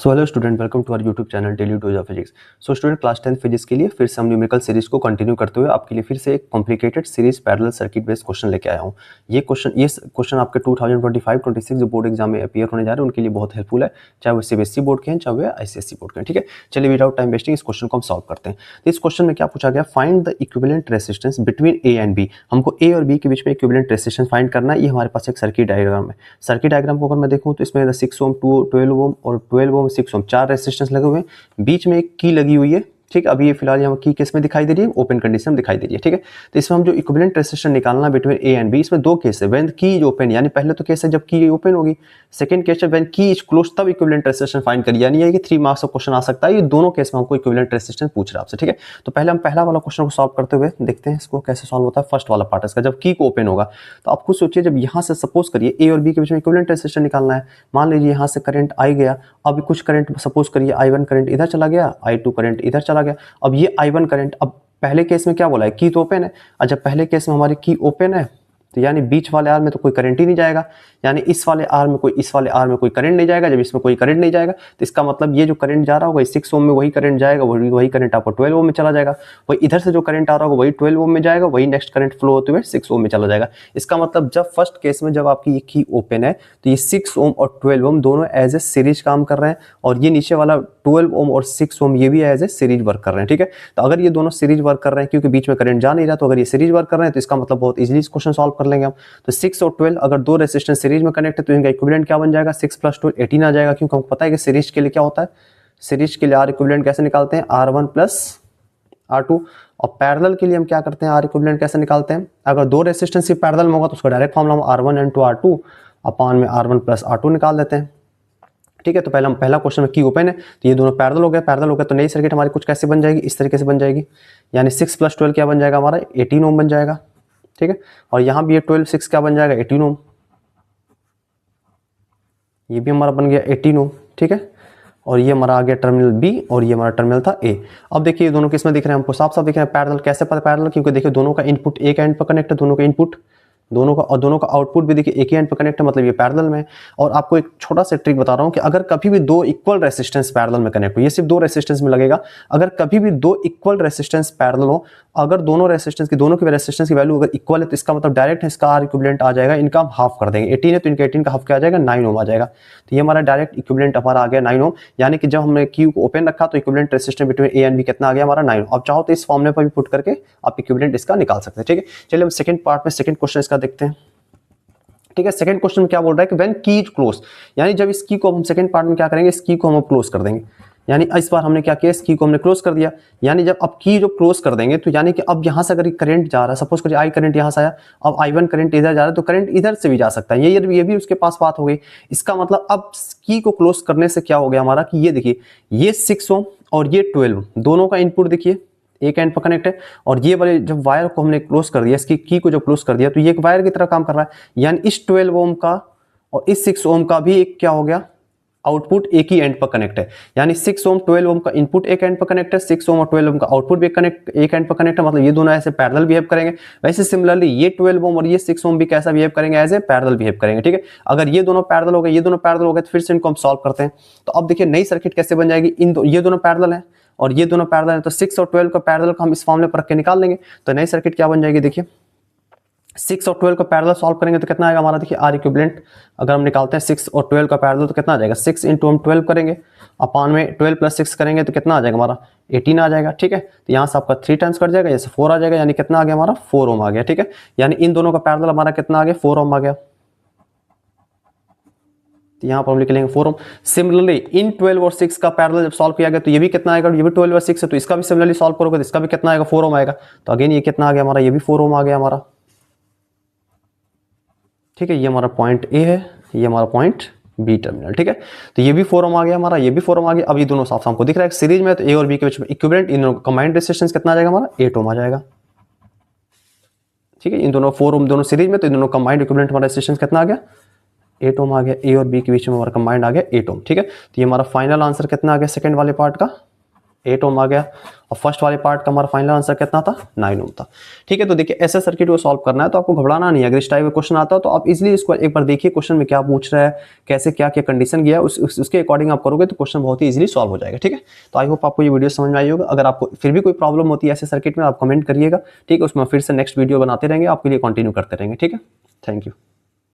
So hello student, welcome to our YouTube channel daily dose of physics. So student, class 10 physics के लिए फिर से हम numerical series को कंटिन्यू करते हुए आपके लिए फिर से एक complicated series parallel circuit based question लेके आया हूँ। ये क्वेश्चन आपके 2025-26 जो बोर्ड एग्जाम में अपीयर होने जा रहे हैं उनके लिए बहुत हेल्पफुल है, चाहे वो सीबीएसई बोर्ड के हैं चाहे वो आईसीएसई बोर्ड के हैं। ठीक है, चलिए विदाउट टाइम वेस्टिंग इस क्वेश्चन को हम सॉल्व करते हैं। तो इस क्वेश्चन में क्या पूछा गया, find the equivalent resistance between A and B. हमको ए और बी के बीच में इक्विवेलेंट रेजिस्टेंस फाइंड करना है। ये हमारे पास एक सर्किट डायग्राम है। सर्किट डायग्राम को अगर मैं देखूँ तो इसमें 6 ओम 12 ओम और 12 ओम 6 ओम 4 रेजिस्टेंस लगे हुए हैं, बीच में एक की लगी हुई है। ठीक है, अभी ये फिलहाल यहाँ की किस में दिखाई दे रही है, ओपन कंडीशन में दिखाई दे रही है। ठीक है, तो इसमें हम जो इक्विवेलेंट रेजिस्टेंस निकालना बिटवीन ए एंड बी, इसमें दो केस है। व्हेन की इज ओपन, यानी पहले तो केस है जब की ओपन होगी। सेकंड केस है व्हेन की इज क्लोज, तब इक्विवेलेंट रेजिस्टेंस फाइंड करिए। यानी ये कि 3 मार्क्स का क्वेश्चन आ सकता है। ये दोनों केस में हमको इक्विवेलेंट रेजिस्टेंस पूछ रहा है आपसे। ठीक है, तो पहले हम पहला वाला क्वेश्चन को सॉल्व करते हुए देखते हैं इसको कैसे सॉल्व होता है। फर्स्ट वाला पार्ट इसका, जब की को ओपन होगा तो आप खुद सोचिए, जब यहाँ से सपोज करिए ए और बी के बीच में इक्विवेलेंट रेजिस्टेंस निकालना है। मान लीजिए यहाँ से करंट आई गया, अब कुछ करंट सपोज करिए I1 करंट इधर चला गया, I2 करंट इधर चला गया। अब ये I1 करंट, अब पहले केस में क्या बोला है, की तो ओपन है। और जब पहले केस में हमारी की ओपन है तो यानी बीच वाले आर में तो कोई करंट ही नहीं जाएगा, यानी इस वाले आर में कोई करंट नहीं जाएगा। जब इसमें कोई करंट नहीं जाएगा तो इसका मतलब ये जो करंट जा रहा होगा 6 ओम में वही करंट जाएगा, वही करंट आपको 12 ओम में चला जाएगा। वही इधर से जो करंट आ रहा होगा वही 12 ओम में जाएगा, वही नेक्स्ट करंट फ्लो होते हुए 6 ओम में चला जाएगा। इसका मतलब जब फर्स्ट केस में जब आपकी ये की ओपन है तो ये 6 ओम और 12 ओम दोनों एज ए सीरीज काम कर रहे हैं, और ये नीचे वाला 12 ओम और 6 ओम ये भी एज ए सीरीज वर्क कर रहे हैं। ठीक है, तो अगर ये दोनों सीरीज वर्क कर रहे हैं क्योंकि बीच में करंट जा नहीं रहा, तो अगर ये सीरीज वर्क कर रहे हैं तो इसका मतलब बहुत इजीली इस क्वेश्चन सॉल्व कर लेंगे हम। तो 6 और 12 अगर दो रेजिस्टेंस सीरीज में कनेक्ट है तो इनका इक्विवेलेंट क्या बन जाएगा, 6 + 12 18 आ जाएगा। क्योंकि हमको पता है कि सीरीज के लिए क्या होता है, सीरीज के लिए आर इक्विवेलेंट कैसे निकालते हैं, R1 + R2। और पैरेलल के लिए हम क्या करते हैं, आर इक्विवेलेंट कैसे निकालते हैं, अगर दो रेजिस्टेंस ही पैरेलल में होगा तो उसका डायरेक्ट फॉर्मूला हम R1 × R2 अपान में R1 + R2 निकाल देते हैं। ठीक है, तो पहला क्वेश्चन में की ओपन है तो ये दोनों पैरेलल हो गए तो नई सर्किट हमारी कुछ कैसे बन जाएगी, इस तरीके से बन जाएगी। यानी 6 + 12 क्या बन जाएगा हमारा, 18 ओम बन जाएगा। ठीक है, और यहाँ भी ये 12 6 क्या बन जाएगा, 18 ओम। ये भी हमारा बन गया 18 ओम। ठीक है, और ये हमारा आ गया टर्मिनल बी और ये हमारा टर्मिनल था ए। अब देखिए ये दोनों किस में दिख रहे हैं हमको, साफ साफ दिख रहे हैं पैरेलल। कैसे पता पैरेलल, क्योंकि देखिए दोनों का इनपुट एक एंड पर कनेक्ट है, दोनों का इनपुट दोनों का आउटपुट भी देखिए एक ही एंड पर कनेक्ट है, मतलब ये पैरेलल में है। और आपको एक छोटा सा ट्रिक बता रहा हूं कि अगर कभी भी दो इक्वल रेजिस्टेंस पैरेलल में कनेक्ट हो, ये सिर्फ दो रेजिस्टेंस में लगेगा, अगर कभी भी दो इक्वल रेजिस्टेंस पैरेलल हो, अगर दोनों की रेजिस्टेंस की वैल्यू अगर इक्वल है तो इसका मतलब डायरेक्ट इसका आर इक्विवेलेंट आ जाएगा, इनका हम हाफ कर देंगे। 18 है तो इनका 18 का हाफ क्या आ जाएगा, 9 ओम आ जाएगा। तो ये हमारा डायरेक्ट इक्विवेलेंट हमारा आ गया 9 ओम। यानी कि जब हमने क्यू को ओपन रखा तो equivalent resistance between A and B कितना आ गया हमारा, 9 ओम। अब चाहो तो इस फॉर्मूले पर भी पुट करके आप इक्विवेलेंट इसका निकाल सकते हैं। ठीक है, चलिए हम सेकंड पार्ट में सेकंड क्वेश्चन इसका देखते हैं। ठीक है, सेकंड क्वेश्चन में क्या बोल रहा है कि व्हेन की इज क्लोज, यानी जब इस की को हम सेकंड पार्ट में क्या करेंगे, इस की को हम क्लोज कर देंगे। यानी इस बार हमने क्या किया, इस की को हमने क्लोज कर दिया। यानी जब अब की जो क्लोज कर देंगे तो यानी कि अब यहां से अगर करंट जा रहा है, सपोज करिए आई करंट यहां से आया, अब I1 करंट इधर जा रहा है तो करंट इधर से भी जा सकता है। ये भी उसके पास बात हो गई। इसका मतलब अब की को क्लोज करने से क्या हो गया हमारा कि ये देखिए ये 6 ओम और ये 12 दोनों का इनपुट देखिए एक एंड पर कनेक्ट है, और ये वाले जब वायर को हमने क्लोज कर दिया, इसकी की को जब क्लोज कर दिया तो ये एक वायर की तरह काम कर रहा है। यानी इस 12 ओम का और इस 6 ओम का भी एक क्या हो गया, आउटपुट एक ही एंड पर कनेक्ट है। यानी 6 ओम 12 ओम का इनपुट एक एंड पर कनेक्ट है, 6 ओम और 12 ओम का आउटपुट भी एक एंड पर कनेक्ट है, मतलब ये दोनों ऐसे पैरेलल बिहेव करेंगे। वैसे सिमिलरली ये 12 ओम और ये 6 ओम भी कैसा बिहेव करेंगे, एज ए पैरेलल बिहेव करेंगे। ठीक है, अगर ये दोनों पैरेलल हो गए तो फिर से इनको हम सॉल्व करते हैं। तो अब देखिए नई सर्किट कैसे बन जाएगी, ये दोनों पैरेलल है और ये दोनों पैरेलल है, तो 6 और 12 का पैरेलल को हम इस फॉर्मूले पर रख के निकाल लेंगे। तो नई सर्किट क्या बन जाएगी, देखिए 6 और 12 का पैरेलल सॉल्व करेंगे तो कितना आएगा हमारा, देखिए आर इक्विवेलेंट अगर हम निकालते हैं 6 और 12 का पैरेलल तो कितना आ जाएगा, 6 × हम 12 करेंगे अपान में 12 + 6 करेंगे तो कितना आ जाएगा हमारा, 18 आ जाएगा। ठीक है, तो यहाँ से आपका 3 टाइम्स कट जाएगा, जैसे 4 आ जाएगा, यानी कितना आ गया हमारा 4 ओम आ गया। ठीक है, यानी इन दोनों का पैरेलल हमारा कितना आ गया, 4 ओम आ गया। तो यहाँ पर हम लिख लेंगे 4 ओम। सिमिलरली इन 12 और 6 का पैरेलल जब सॉल्व किया गया तो ये भी कितना आएगा, ये भी 12 और 6 है तो इसका भी सिमिलरली सॉल्व करोगे तो इसका भी कितना आएगा, 4 ओम आएगा। तो अगेन ये कितना आ गया हमारा, ये भी 4 ओम आ गया हमारा। ठीक है, ये हमारा पॉइंट ए है, ये हमारा पॉइंट बी टर्मिनल। ठीक है, तो ये भी 4 ओम आ गया हमारा, ये भी 4 ओम आ गया। अब ये दोनों साफ हमको दिख रहा है सीरीज में, तो ए और बी के बीच में इक्विवेलेंट इन दोनों कंबाइंड रेजिस्टेंस कितना आ जाएगा हमारा, 8 ओम आ जाएगा। ठीक है, इन दोनों 4 ओम दोनों सीरीज में, तो इन दोनों कंबाइंड इक्विवेलेंट हमारा रेजिस्टेंस कितना आ गया, 8 ओम आ गया। ए और बी के बीच में हमारा कंबाइंड आ गया 8 ओम। ठीक है, तो ये हमारा फाइनल आंसर कितना आ गया सेकंड वाले पार्ट का, 8 ओम आ गया, और फर्स्ट वाले पार्ट का हमारा फाइनल आंसर कितना था, 9 ओम था। ठीक है, तो देखिए ऐसे सर्किट को सॉल्व करना है तो आपको घबराना नहीं है। अगर इस टाइप का क्वेश्चन आता है तो आप इजीली इसको एक बार देखिए क्वेश्चन में क्या पूछ रहा है, कैसे क्या क्या कंडीशन गया है, उसके अकॉर्डिंग आप करोगे तो क्वेश्चन बहुत ही इजीली सॉल्व हो जाएगा। ठीक है, तो आई होप आपको ये वीडियो समझ में आई होगा। अगर आपको फिर भी कोई प्रॉब्लम होती है ऐसे सर्किट में, आप कमेंट करिएगा। ठीक है, उसमें फिर से नेक्स्ट वीडियो बनाते रहेंगे, आपके लिए कंटिन्यू करते रहेंगे। ठीक है, थैंक यू।